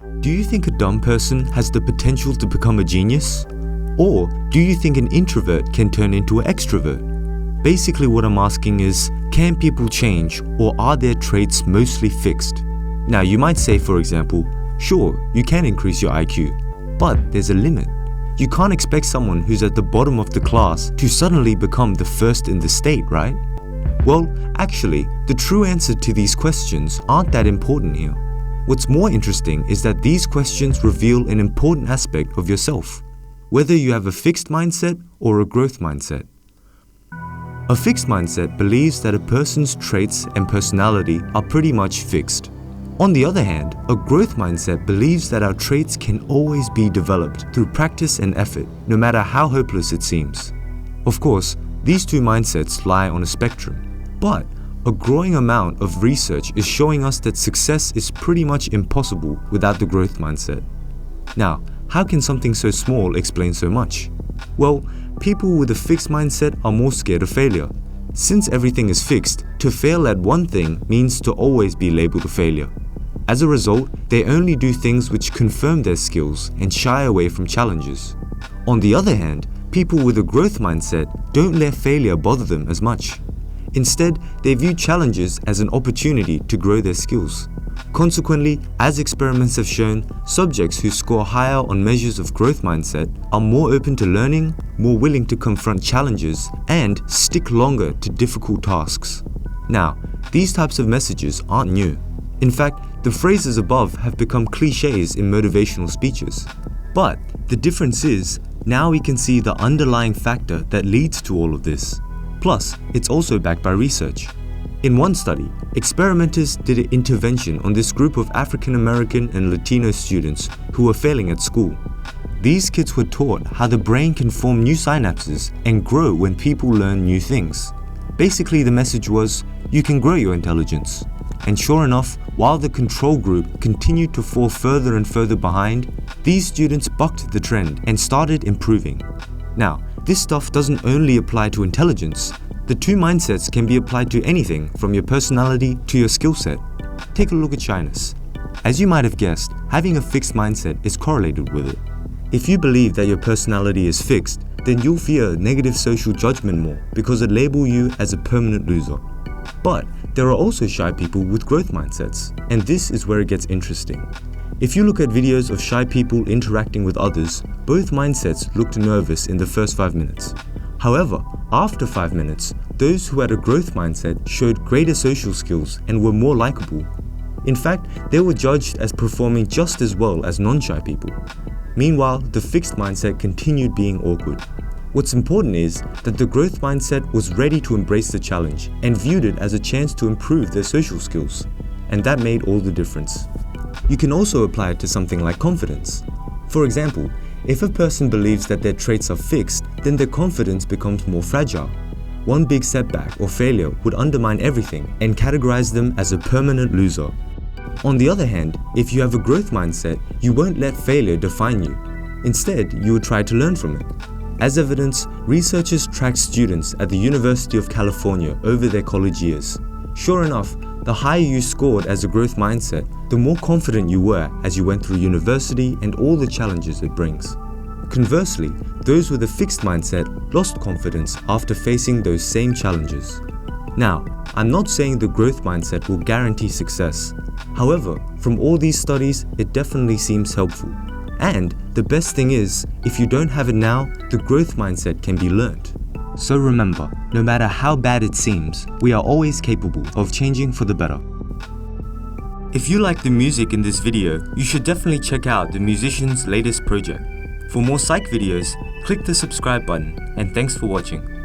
Do you think a dumb person has the potential to become a genius? Or do you think an introvert can turn into an extrovert? Basically what I'm asking is, can people change, or are their traits mostly fixed? Now you might say, for example, sure, you can increase your IQ, but there's a limit. You can't expect someone who's at the bottom of the class to suddenly become the first in the state, right? Well, actually, the true answer to these questions aren't that important here. What's more interesting is that these questions reveal an important aspect of yourself, whether you have a fixed mindset or a growth mindset. A fixed mindset believes that a person's traits and personality are pretty much fixed. On the other hand, a growth mindset believes that our traits can always be developed through practice and effort, no matter how hopeless it seems. Of course, these two mindsets lie on a spectrum, but a growing amount of research is showing us that success is pretty much impossible without the growth mindset. Now, how can something so small explain so much? Well, people with a fixed mindset are more scared of failure. Since everything is fixed, to fail at one thing means to always be labeled a failure. As a result, they only do things which confirm their skills and shy away from challenges. On the other hand, people with a growth mindset don't let failure bother them as much. Instead, they view challenges as an opportunity to grow their skills. Consequently, as experiments have shown, subjects who score higher on measures of growth mindset are more open to learning, more willing to confront challenges, and stick longer to difficult tasks. Now, these types of messages aren't new. In fact, the phrases above have become cliches in motivational speeches. But the difference is, now we can see the underlying factor that leads to all of this. Plus, it's also backed by research. In one study, experimenters did an intervention on this group of African American and Latino students who were failing at school. These kids were taught how the brain can form new synapses and grow when people learn new things. Basically, the message was, you can grow your intelligence. And sure enough, while the control group continued to fall further and further behind, these students bucked the trend and started improving. Now, this stuff doesn't only apply to intelligence. The two mindsets can be applied to anything from your personality to your skill set. Take a look at shyness. As you might have guessed, having a fixed mindset is correlated with it. If you believe that your personality is fixed, then you'll fear negative social judgment more because it labels you as a permanent loser. But there are also shy people with growth mindsets, and this is where it gets interesting. If you look at videos of shy people interacting with others, both mindsets looked nervous in the first 5 minutes. However, after 5 minutes, those who had a growth mindset showed greater social skills and were more likable. In fact, they were judged as performing just as well as non-shy people. Meanwhile, the fixed mindset continued being awkward. What's important is that the growth mindset was ready to embrace the challenge and viewed it as a chance to improve their social skills. And that made all the difference. You can also apply it to something like confidence. For example, if a person believes that their traits are fixed, then their confidence becomes more fragile. One big setback or failure would undermine everything and categorize them as a permanent loser. On the other hand, if you have a growth mindset, you won't let failure define you. Instead, you will try to learn from it. As evidence, researchers tracked students at the University of California over their college years. Sure enough, the higher you scored as a growth mindset, the more confident you were as you went through university and all the challenges it brings. Conversely, those with a fixed mindset lost confidence after facing those same challenges. Now, I'm not saying the growth mindset will guarantee success. However, from all these studies, it definitely seems helpful. And the best thing is, if you don't have it now, the growth mindset can be learned. So remember, no matter how bad it seems, we are always capable of changing for the better. If you like the music in this video, you should definitely check out the musician's latest project. For more psych videos, click the subscribe button, and thanks for watching.